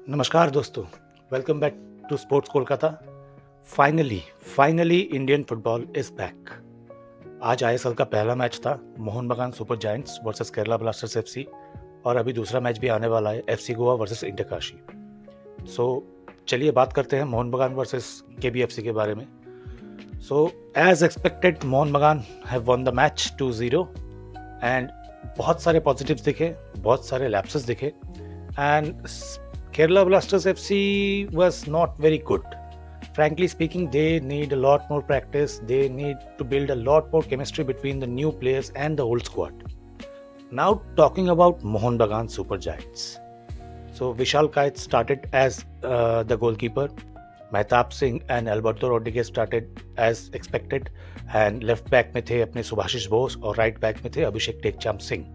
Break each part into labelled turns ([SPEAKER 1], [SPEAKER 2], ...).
[SPEAKER 1] नमस्कार दोस्तों, welcome back to sports Kolkata. Finally Indian football is back. आज आईएसएल का पहला मैच था, Mohun Bagan Super Giants versus Kerala Blasters FC, और अभी दूसरा मैच भी आने वाला है, FC Goa versus Inter Kashi. So चलिए बात करते हैं मोहन बगान वर्सेस केबीएफसी के बारे में। सो एज एक्सपेक्टेड मोहन बगान have won the match 2-0 and बहुत सारे पॉजिटिव्स दिखे, बहुत सारे लैप्सेस दिखे and Kerala Blasters FC was not very good. Frankly speaking, they need a lot more practice. They need to build a lot more chemistry between the new players and the old squad. Now talking about Mohan Bagan Super Giants. So Vishal Kait started as the goalkeeper. Mehtab Singh and Alberto Rodriguez started as expected. And left back में थे अपने सुभाषिश बोस और right back में थे अभिषेक टेकचाम Singh.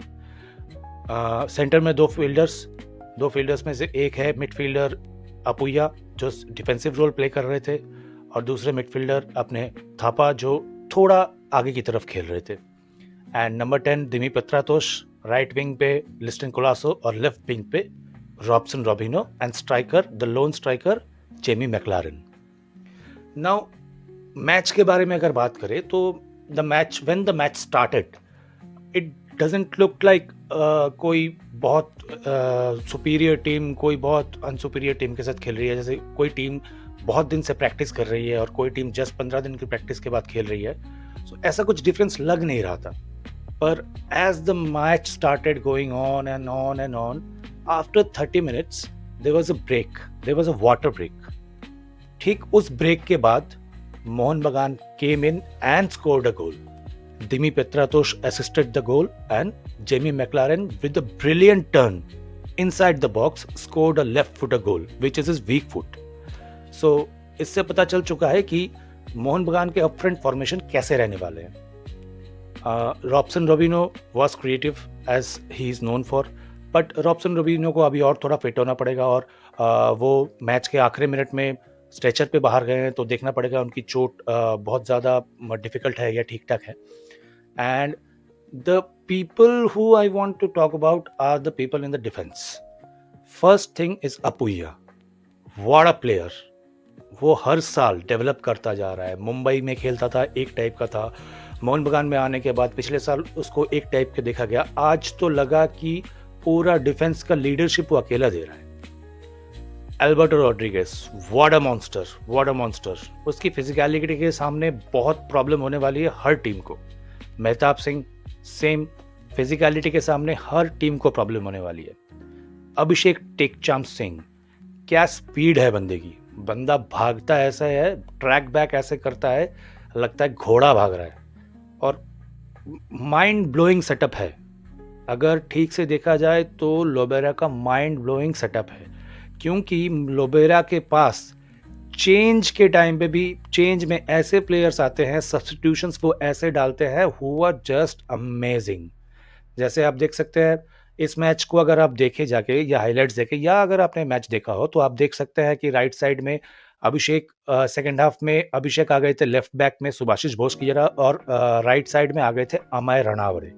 [SPEAKER 1] Centre में दो fielders में से एक है मिडफील्डर अपुया जो डिफेंसिव रोल प्ले कर रहे थे, और दूसरे मिडफील्डर अपने थापा जो थोड़ा आगे की तरफ खेल रहे थे। And number 10 Dimi Petratos, right wing पे लिस्टन कोलासो और लेफ्ट विंग पे Robson Robinho and striker the lone striker Jamie Maclaren. Now match के बारे में अगर बात करें तो when the match started it doesn't look like कोई बहुत सुपीरियर टीम कोई बहुत अनसुपीरियर टीम के साथ खेल रही है, जैसे कोई टीम बहुत दिन से प्रैक्टिस कर रही है और कोई टीम जस्ट 15 दिन की प्रैक्टिस के बाद खेल रही है। सो ऐसा कुछ डिफरेंस लग नहीं रहा था। पर as the match started going on and on and on, after 30 minutes there was a break, there was a water break. ठीक उस ब्रेक के बाद Mohun Bagan came in and scored a goal. Dimi Petratos assisted the goal and Jamie McLaren with a brilliant turn inside the box scored a left footer goal which is his weak foot. So इससे पता चल चुका है कि मोहन बगान के up front formation कैसे रहने वाले हैं। Robson Robinho was creative as he is known for, but Robson Robinho को अभी और थोड़ा फिट होना पड़ेगा और वो मैच के आखिरी मिनट में स्ट्रेचर पे बाहर गए हैं, तो देखना पड़ेगा उनकी चोट बहुत ज़्यादा डिफिकल्ट है या ठीक ठाक है। And the people who I want to talk about are the people in the defense. First thing is Apuya. What a player. वो हर साल डेवलप करता जा रहा है। मुंबई में खेलता था, एक टाइप का था। मोहन बगान में आने के बाद पिछले साल उसको एक टाइप के देखा गया। आज तो लगा कि पूरा डिफेंस का लीडरशिप वो अकेला दे रहा है। Alberto Rodriguez, what a monster. उसकी फिजिकलिटी के सामने बहुत प्रॉब्लम होने वाली है हर टीम को। मेहताब सिंह सेम, फिजिकलिटी के सामने हर टीम को प्रॉब्लम होने वाली है। अभिषेक टेकचाम सिंह, क्या स्पीड है बंदे की। बंदा भागता ऐसा है, ट्रैक बैक ऐसे करता है, लगता है घोड़ा भाग रहा है। और माइंड ब्लोइंग सेटअप है। अगर ठीक से देखा जाए तो लोबेरा का माइंड ब्लोइंग सेटअप है, क्योंकि लोबेरा के पास चेंज के टाइम पे भी चेंज में ऐसे प्लेयर्स आते हैं, सब्स्टिट्यूशंस वो ऐसे डालते हैं हु आर जस्ट अमेजिंग। जैसे आप देख सकते हैं इस मैच को, अगर आप देखे जाके या हाइलाइट्स देखे या अगर आपने मैच देखा हो तो आप देख सकते हैं कि राइट साइड में अभिषेक, सेकंड हाफ में अभिषेक आ गए थे लेफ्ट बैक में सुभाषिश बोस की जगह, और राइट साइड में आ गए थे अमय रणावरे।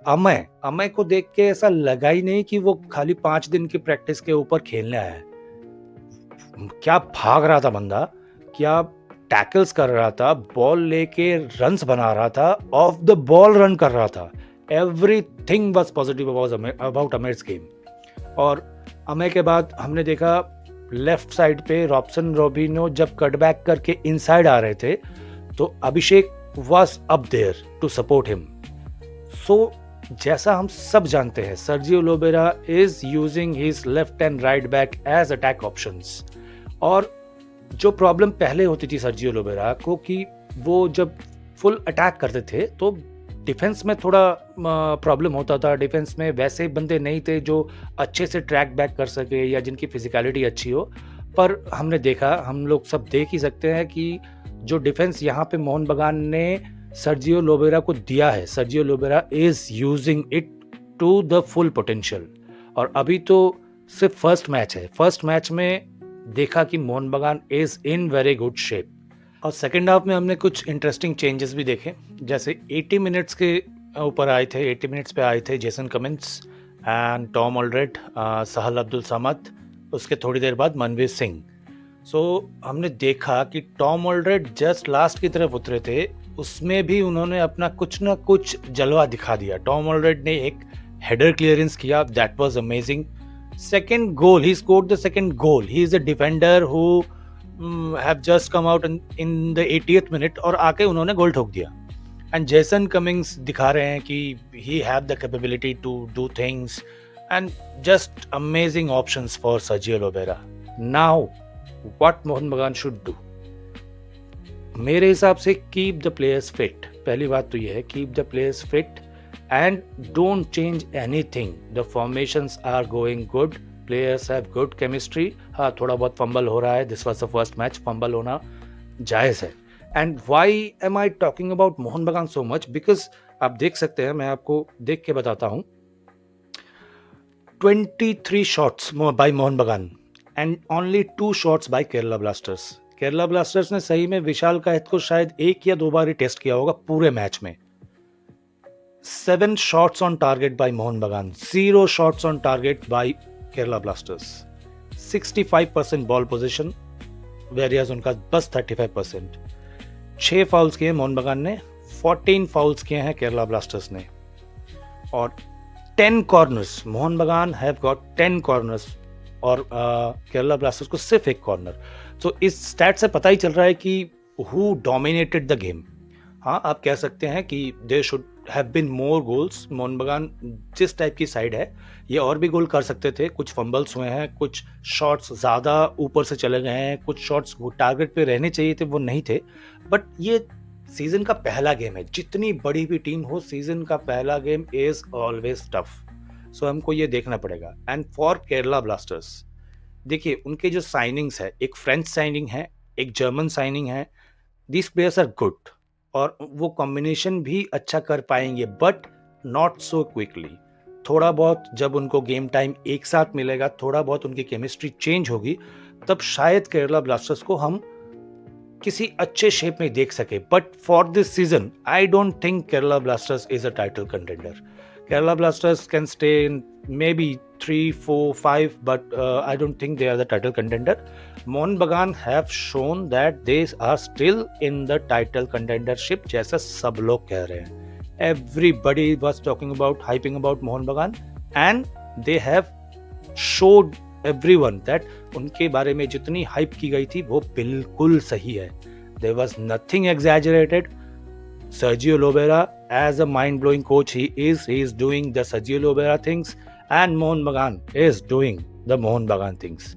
[SPEAKER 1] अमय को देख के ऐसा लगा ही नहीं कि वो खाली 5 दिन की प्रैक्टिस के ऊपर खेलने आया है। क्या भाग रहा था बंदा, क्या टैकल्स कर रहा था, बॉल लेके रन्स बना रहा था, ऑफ द बॉल रन कर रहा था। Everything was positive about Amey's game. और अमय के बाद हमने देखा लेफ्ट साइड पे रॉबसन रोबिनो जब कटबैक करके इनसाइड आ रहे थे तो Abhishek was up there to support him. So जैसा हम सब जानते हैं, Sergio Lobera is using his left and right back as attack options. और जो प्रॉब्लम पहले होती थी सर्जियो लोबेरा को कि वो जब फुल अटैक करते थे तो डिफेंस में थोड़ा प्रॉब्लम होता था। डिफेंस में वैसे बंदे नहीं थे जो अच्छे से ट्रैक बैक कर सके या जिनकी फिजिकलिटी अच्छी हो। पर हमने देखा, हम लोग सब देख ही सकते हैं कि जो डिफेंस यहाँ पे मोहन बगान ने सर्जियो लोबेरा को दिया है, Sergio Lobera is using it to the full potential. और अभी तो सिर्फ फर्स्ट मैच है, फर्स्ट मैच में देखा कि Mohun Bagan is in very good shape. और सेकेंड हाफ में हमने कुछ इंटरेस्टिंग चेंजेस भी देखे, जैसे 80 मिनट्स के ऊपर आए थे, 80 मिनट्स पे आए थे Jason Cummings and Tom Aldred, Sahal Abdul Samad, उसके थोड़ी देर बाद मनवीर सिंह। सो हमने देखा कि टॉम ऑल्ड्रेड जस्ट लास्ट की तरफ उतरे थे, उसमें भी उन्होंने अपना कुछ ना कुछ जलवा दिखा दिया। टॉम ऑल्ड्रेड ने एक हेडर क्लियरेंस किया, that was amazing. Second goal, he scored the second goal. He is a defender who have just come out in the 80th minute और आके उन्होंने गोल ठोक दिया। एंड जेसन कमिंग्स दिखा रहे हैं कि he have the capability to do things and just amazing options for Sergio Lobera. Now what Mohun Bagan should do? मेरे हिसाब से कीप द प्लेयर्स फिट। पहली बात तो ये है, keep the players fit and don't change anything. The formations are going good, players have good chemistry. हाँ, थोड़ा बहुत फंबल हो रहा है, this was the first match, fumble होना जायज़ है। And why am I talking about Mohun Bagan so much? Because आप देख सकते हैं, मैं आपको देख के बताता हूँ, 23 शॉट्स बाय मोहन बगान and only 2 shots bye Kerala blasters. Kerala blasters ने सही में विशाल कायत को शायद 1 या 2 बार ही टेस्ट किया होगा पूरे मैच में। 7 shots on target by Mohun Bagan, 0 shots on target by Kerala blasters. 65% ball possession, versus उनका बस 35%। 6 फाउल्स किए मोहन बगान ने, 14 फाउल्स किए हैं केरला ब्लास्टर्स ने। और 10 कॉर्नर्स, मोहन बगान हैव गॉट 10 कॉर्नर्स और केरला ब्लास्टर्स को सिर्फ 1 कॉर्नर। तो इस स्टैट से पता ही चल रहा है कि हु डोमिनेटेड द गेम। हाँ, आप कह सकते हैं कि they should have been more goals. Mohun Bagan जिस टाइप की साइड है, ये और भी गोल कर सकते थे। कुछ फंबल्स हुए हैं, कुछ शॉट्स ज़्यादा ऊपर से चले गए हैं, कुछ शॉट्स वो टारगेट पे रहने चाहिए थे, वो नहीं थे। बट ये सीजन का पहला गेम है, जितनी बड़ी भी टीम हो, सीजन का पहला गेम इज ऑलवेज टफ। सो हमको ये देखना पड़ेगा। एंड फॉर केरला ब्लास्टर्स, देखिए उनके जो साइनिंग्स है, एक फ्रेंच साइनिंग है, एक जर्मन साइनिंग है, दीज प्लेयर्स आर गुड और वो कॉम्बिनेशन भी अच्छा कर पाएंगे, बट नॉट सो क्विकली। थोड़ा बहुत जब उनको गेम टाइम एक साथ मिलेगा, थोड़ा बहुत उनकी केमिस्ट्री चेंज होगी, तब शायद केरला ब्लास्टर्स को हम किसी अच्छे शेप में देख सके। But for this season I don't think Kerala blasters is a title contender. Kerala Blasters can stay in maybe 3, 4, 5, but I don't think they are the title contender. Mohun Bagan have shown that they are still in the title contendership, जैसा सब लोग कह रहे हैं। Everybody was talking about, hyping about Mohun Bagan, and they have showed everyone that उनके बारे में जितनी hype की गई थी वो बिल्कुल सही है। There was nothing exaggerated. Sergio Lobera, as a mind-blowing coach, he is doing the Sergio Lobera things, and Mohan Bagan is doing the Mohan Bagan things.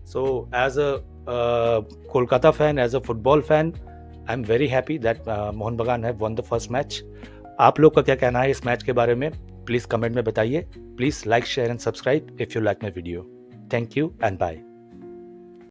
[SPEAKER 1] So, as a Kolkata fan, as a football fan, I'm very happy that Mohan Bagan have won the first match. आप लोग का क्या कहना है इस match के बारे में? प्लीज़ कमेंट में बताइए। Please like, share and subscribe if you like my video. Thank you and bye.